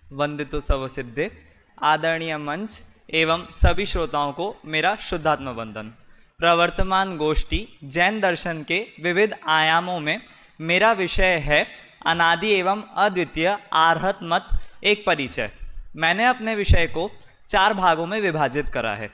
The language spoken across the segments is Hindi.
वंदितो सर्वसिद्धे, आदरणीय मंच एवं सभी श्रोताओं को मेरा शुद्धात्म वंदन। प्रवर्तमान गोष्ठी जैन दर्शन के विविध आयामों में मेरा विषय है अनादि एवं अद्वितीय आर्हत मत एक परिचय। मैंने अपने विषय को 4 भागों में विभाजित करा है।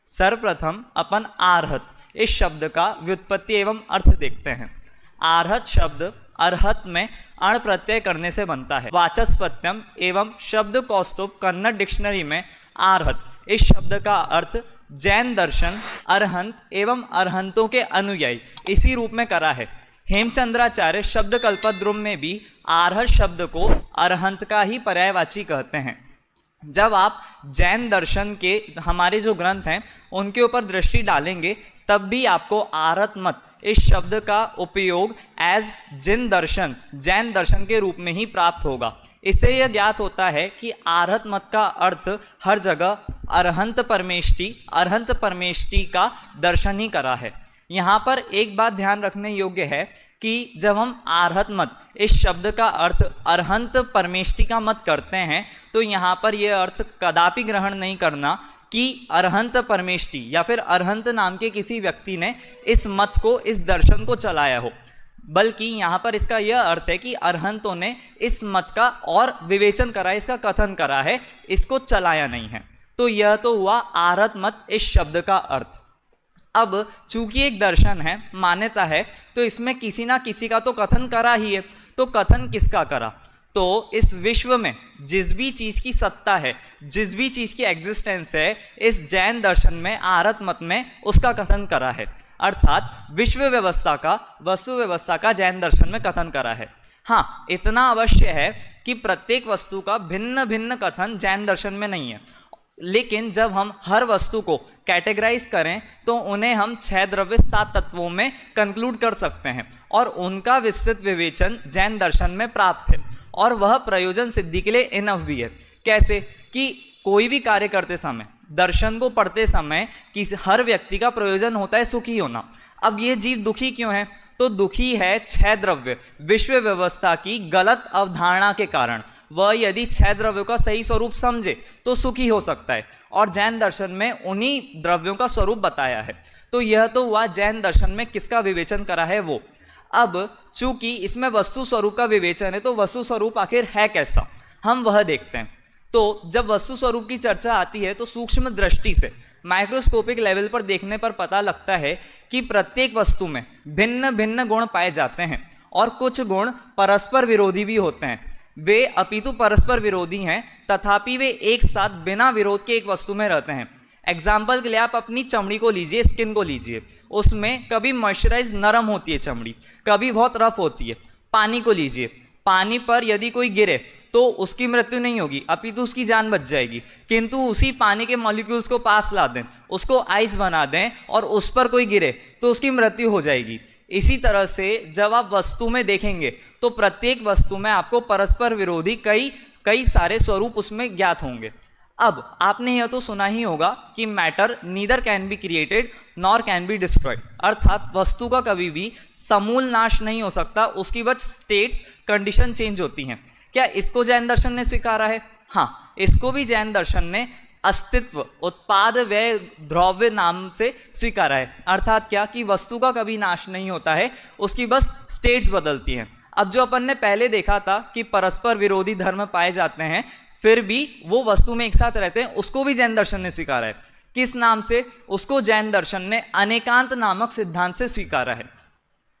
सर्वप्रथम अपन आर्हत इस शब्द का व्युत्पत्ति एवं अर्थ देखते हैं। आर्हत शब्द अर्हत में अण प्रत्यय करने से बनता है। वाचस्पत्यम एवं शब्द कौस्तुभ कन्नड़ डिक्शनरी में आर्हत इस शब्द का अर्थ जैन दर्शन अरहंत एवं अरहंतों के अनुयायी इसी रूप में करा है। हेमचंद्राचार्य शब्द कल्पद्रुम में भी आर्हत शब्द को अरहंत का ही पर्यायवाची कहते हैं। जब आप जैन दर्शन के हमारे जो ग्रंथ हैं उनके ऊपर दृष्टि डालेंगे तब भी आपको आर्हत मत इस शब्द का उपयोग एज जिन दर्शन जैन दर्शन के रूप में ही प्राप्त होगा। इससे यह ज्ञात होता है कि आर्हत मत का अर्थ हर जगह अरहंत परमेष्टि का दर्शन ही करा है। यहाँ पर एक बात ध्यान रखने योग्य है कि जब हम आर्हत मत इस शब्द का अर्थ अरहंत परमेष्टि का मत करते हैं तो यहाँ पर यह अर्थ कदापि ग्रहण नहीं करना कि अरहंत परमेष्टि या फिर अरहंत नाम के किसी व्यक्ति ने इस मत को इस दर्शन को चलाया हो, बल्कि यहाँ पर इसका यह अर्थ है कि अरहंतों ने इस मत का और विवेचन करा है, इसका कथन करा है, इसको चलाया नहीं है। तो यह तो हुआ आर्हत मत इस शब्द का अर्थ। अब चूंकि एक दर्शन है, मान्यता है, तो इसमें किसी ना किसी का तो कथन करा ही है। तो कथन किसका करा? तो इस विश्व में जिस भी चीज की सत्ता है, जिस भी चीज की एग्जिस्टेंस है, इस जैन दर्शन में आर्हत मत में उसका कथन करा है। अर्थात विश्व व्यवस्था का, वस्तु व्यवस्था का जैन दर्शन में कथन करा है। हाँ, इतना अवश्य है कि प्रत्येक वस्तु का भिन्न भिन्न कथन जैन दर्शन में नहीं है, लेकिन जब हम हर वस्तु को कैटेगराइज करें तो उन्हें हम 6 द्रव्य 7 तत्वों में कंक्लूड कर सकते हैं और उनका विस्तृत विवेचन जैन दर्शन में प्राप्त है और वह प्रयोजन सिद्धि के लिए इनफ भी है। कैसे कि कोई भी कार्य करते समय, दर्शन को पढ़ते समय हर व्यक्ति का प्रयोजन होता है सुखी होना। अब ये जीव दुखी क्यों है? तो दुखी है 6 द्रव्य विश्व व्यवस्था की गलत अवधारणा के कारण। वह यदि 6 द्रव्यों का सही स्वरूप समझे तो सुखी हो सकता है और जैन दर्शन में उन्हीं द्रव्यों का स्वरूप बताया है। तो यह तो हुआ जैन दर्शन में किसका विवेचन करा है वो। अब चूंकि इसमें वस्तु स्वरूप का विवेचन है तो वस्तु स्वरूप आखिर है कैसा, हम वह देखते हैं। तो जब वस्तु स्वरूप की चर्चा आती है तो सूक्ष्म दृष्टि से माइक्रोस्कोपिक लेवल पर देखने पर पता लगता है कि प्रत्येक वस्तु में भिन्न भिन्न गुण पाए जाते हैं और कुछ गुण परस्पर विरोधी भी होते हैं। वे अपितु परस्पर विरोधी हैं, तथापि वे एक साथ बिना विरोध के एक वस्तु में रहते हैं। एग्जाम्पल के लिए आप अपनी चमड़ी को लीजिए, स्किन को लीजिए, उसमें कभी मॉइस्चराइज नरम होती है चमड़ी, कभी बहुत रफ होती है। पानी को लीजिए, पानी पर यदि कोई गिरे तो उसकी मृत्यु नहीं होगी, अपितु उसकी जान बच जाएगी। किंतु उसी पानी के मॉलिक्यूल्स को पास ला दें, उसको आइस बना दें और उस पर कोई गिरे तो उसकी मृत्यु हो जाएगी। इसी तरह से जब आप वस्तु में देखेंगे तो प्रत्येक वस्तु में आपको परस्पर विरोधी कई सारे स्वरूप उसमें ज्ञात होंगे। अब आपने यह तो सुना ही होगा कि matter neither can be created nor can be destroyed, अर्थात वस्तु का कभी भी समूल नाश नहीं हो सकता, उसकी बस स्टेट्स कंडीशन चेंज होती हैं। क्या इसको जैन दर्शन ने स्वीकारा है? हाँ, इसको भी जैन दर्शन ने अस्तित्व उत्पाद व्यय द्रव्य नाम से स्वीकारा है। अर्थात क्या कि वस्तु का कभी नाश नहीं होता है, उसकी बस स्टेट्स बदलती हैं। अब जो अपन ने पहले देखा था कि परस्पर विरोधी धर्म पाए जाते हैं फिर भी वो वस्तु में एक साथ रहते हैं, उसको भी जैन दर्शन ने स्वीकारा है। किस नाम से? उसको जैन दर्शन ने अनेकांत नामक सिद्धांत से स्वीकारा है।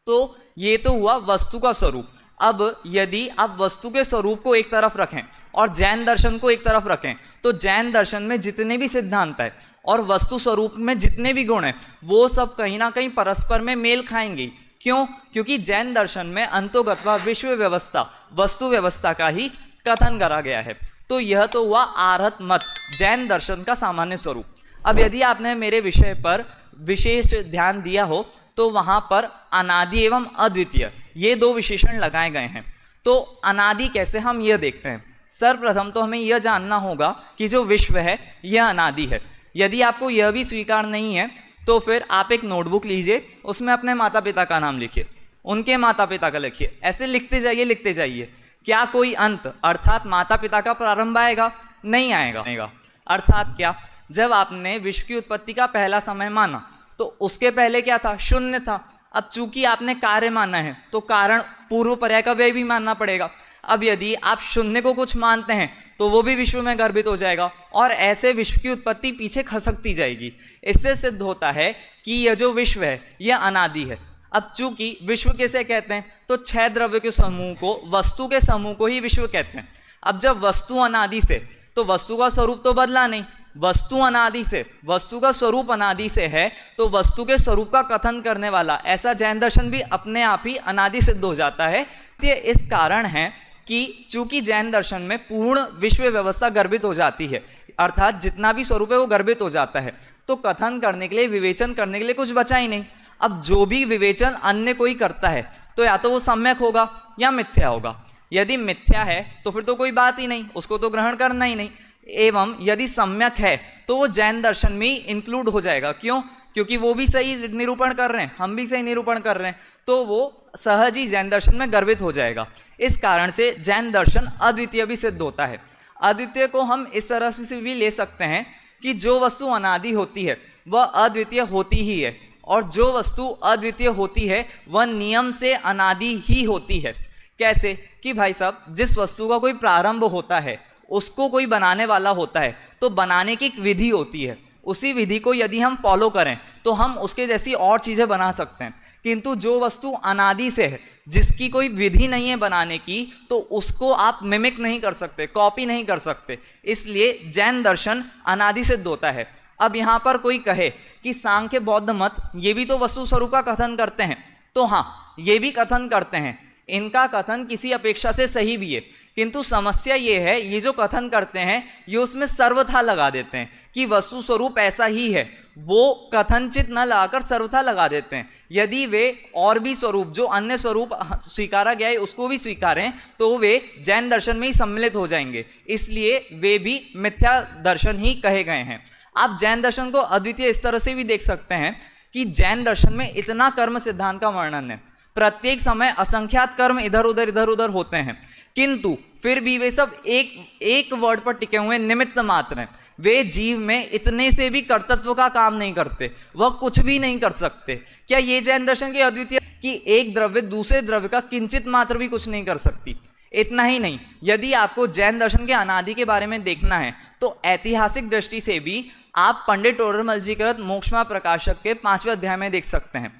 तो ये तो हुआ वस्तु का स्वरूप। अब यदि आप वस्तु के स्वरूप को एक तरफ रखें और जैन दर्शन को एक तरफ रखें तो जैन दर्शन में जितने भी सिद्धांत है और वस्तु स्वरूप में जितने भी गुण हैं वो सब कहीं ना कहीं परस्पर में मेल खाएंगे। क्यों? क्योंकि जैन दर्शन में अंतोगत्वा विश्व व्यवस्था, वस्तु व्यवस्था का ही कथन करा गया है। तो यह तो हुआ आर्हत मत, जैन दर्शन का सामान्य स्वरूप। अब यदि आपने मेरे विषय पर विशेष ध्यान दिया हो तो वहां पर अनादि एवं अद्वितीय ये 2 विशेषण लगाए गए हैं। तो अनादि कैसे, हम यह देखते हैं। सर्वप्रथम तो हमें यह जानना होगा कि जो विश्व है यह अनादि है। यदि आपको यह भी स्वीकार नहीं है तो फिर आप एक नोटबुक लीजिए, उसमें अपने माता पिता का नाम लिखिए, उनके माता पिता का लिखिए, ऐसे लिखते जाइए। क्या कोई अंत अर्थात माता पिता का प्रारंभ आएगा? नहीं आएगा। अर्थात क्या, जब आपने विश्व की उत्पत्ति का पहला समय माना तो उसके पहले क्या था? शून्य था। अब चूंकि आपने कार्य माना है तो कारण पूर्व पर्याय का व्यय भी मानना पड़ेगा। अब यदि आप शून्य को कुछ मानते हैं तो वो भी विश्व में गर्भित हो जाएगा और ऐसे विश्व की उत्पत्ति पीछे खसकती जाएगी। इससे सिद्ध होता है कि यह जो विश्व है यह अनादि है। अब चूंकि विश्व किसे कहते हैं? तो 6 द्रव्य के समूह को, वस्तु के समूह को ही विश्व कहते हैं। अब जब वस्तु अनादि से, तो वस्तु का स्वरूप तो बदला नहीं, वस्तु अनादि से, वस्तु का स्वरूप अनादि से है, तो वस्तु के स्वरूप का कथन करने वाला ऐसा जैन दर्शन भी अपने आप ही अनादि सिद्ध हो जाता है। ये इस कारण है कि चूंकि जैन दर्शन में पूर्ण विश्व व्यवस्था गर्भित हो जाती है, अर्थात जितना भी स्वरूप है वो गर्भित हो जाता है, तो कथन करने के लिए, विवेचन करने के लिए कुछ बचा ही नहीं। अब जो भी विवेचन अन्य कोई करता है तो या तो वो सम्यक होगा या मिथ्या होगा। यदि मिथ्या है तो फिर तो कोई बात ही नहीं, उसको तो ग्रहण करना ही नहीं। एवं यदि सम्यक है तो वो जैन दर्शन में इंक्लूड हो जाएगा। क्यों? क्योंकि वो भी सही निरूपण कर रहे हैं, हम भी सही निरूपण कर रहे हैं, तो वो सहज ही जैन दर्शन में गर्भित हो जाएगा। इस कारण से जैन दर्शन अद्वितीय भी सिद्ध होता है। अद्वितीय को हम इस तरह से भी ले सकते हैं कि जो वस्तु अनादि होती है वह अद्वितीय होती ही है, और जो वस्तु अद्वितीय होती है वह नियम से अनादि ही होती है। कैसे? कि भाई साहब, जिस वस्तु का कोई प्रारंभ होता है उसको कोई बनाने वाला होता है, तो बनाने की एक विधि होती है, उसी विधि को यदि हम फॉलो करें तो हम उसके जैसी और चीजें बना सकते हैं। किंतु जो वस्तु अनादि से है, जिसकी कोई विधि नहीं है बनाने की, तो उसको आप मिमिक नहीं कर सकते, कॉपी नहीं कर सकते। इसलिए जैन दर्शन अनादि सिद्ध होता है। अब यहाँ पर कोई कहे कि सांख्य बौद्ध मत ये भी तो वस्तु स्वरूप का कथन करते हैं, तो हाँ, ये भी कथन करते हैं, इनका कथन किसी अपेक्षा से सही भी है। किंतु समस्या ये है, ये जो कथन करते हैं ये उसमें सर्वथा लगा देते हैं कि वस्तु स्वरूप ऐसा ही है, वो कथनचित न लगाकर सर्वथा लगा देते हैं। यदि वे और भी स्वरूप, जो अन्य स्वरूप स्वीकारा गया है उसको भी स्वीकारें तो वे जैन दर्शन में ही सम्मिलित हो जाएंगे, इसलिए वे भी मिथ्या दर्शन ही कहे गए हैं। आप जैन दर्शन को अद्वितीय इस तरह से भी देख सकते हैं कि जैन दर्शन में इतना कर्म सिद्धांत का वर्णन है, प्रत्येक समय असंख्यात कर्म इधर उधर होते हैं, किंतु फिर भी वे सब एक वर्ड पर टिके हुए निमित्त मात्र हैं। वे जीव में इतने से भी कर्तृत्व का काम नहीं करते, वह कुछ भी नहीं कर सकते। क्या ये जैन दर्शन की अद्वितीय कि एक द्रव्य दूसरे द्रव्य का किंचित मात्र भी कुछ नहीं कर सकती? इतना ही नहीं, यदि आपको जैन दर्शन के अनादि के बारे में देखना है तो ऐतिहासिक दृष्टि से भी आप पंडित टोडरमल जी कृत मोक्षमा प्रकाशक के 5वें अध्याय में देख सकते हैं।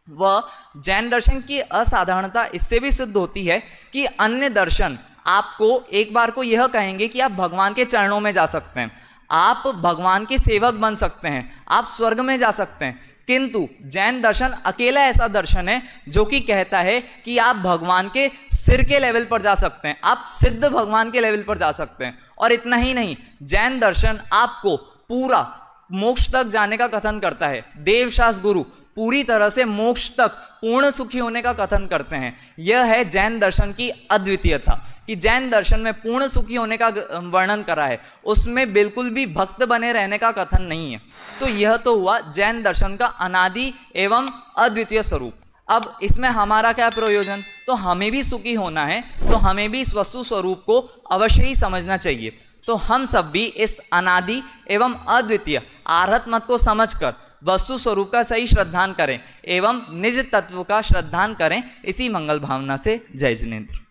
वह जैन दर्शन की असाधारणता इससे भी सिद्ध होती है कि अन्य दर्शन आपको एक बार को यह कहेंगे कि आप भगवान के चरणों में जा सकते हैं, आप भगवान के सेवक बन सकते हैं, आप स्वर्ग में जा सकते हैं, किंतु जैन दर्शन अकेला ऐसा दर्शन है जो कि कहता है कि आप भगवान के सिर के लेवल पर जा सकते हैं, आप सिद्ध भगवान के लेवल पर जा सकते हैं। और इतना ही नहीं, जैन दर्शन आपको पूरा मोक्ष तक जाने का कथन करता है। देवशास गुरु पूरी तरह से मोक्ष तक पूर्ण सुखी होने का कथन करते हैं। यह है जैन दर्शन की अद्वितीयता कि जैन दर्शन में पूर्ण सुखी होने का वर्णन करा है, उसमें बिल्कुल भी भक्त बने रहने का कथन नहीं है। तो यह तो हुआ जैन दर्शन का अनादि एवं अद्वितीय स्वरूप। अब इसमें हमारा क्या प्रयोजन? तो हमें भी सुखी होना है, तो हमें भी इस वस्तु स्वरूप को अवश्य ही समझना चाहिए। तो हम सब भी इस अनादि एवं अद्वितीय आर्हत मत को समझकर वस्तु स्वरूप का सही श्रद्धान करें एवं निज तत्व का श्रद्धान करें। इसी मंगल भावना से जय जिनेन्द्र।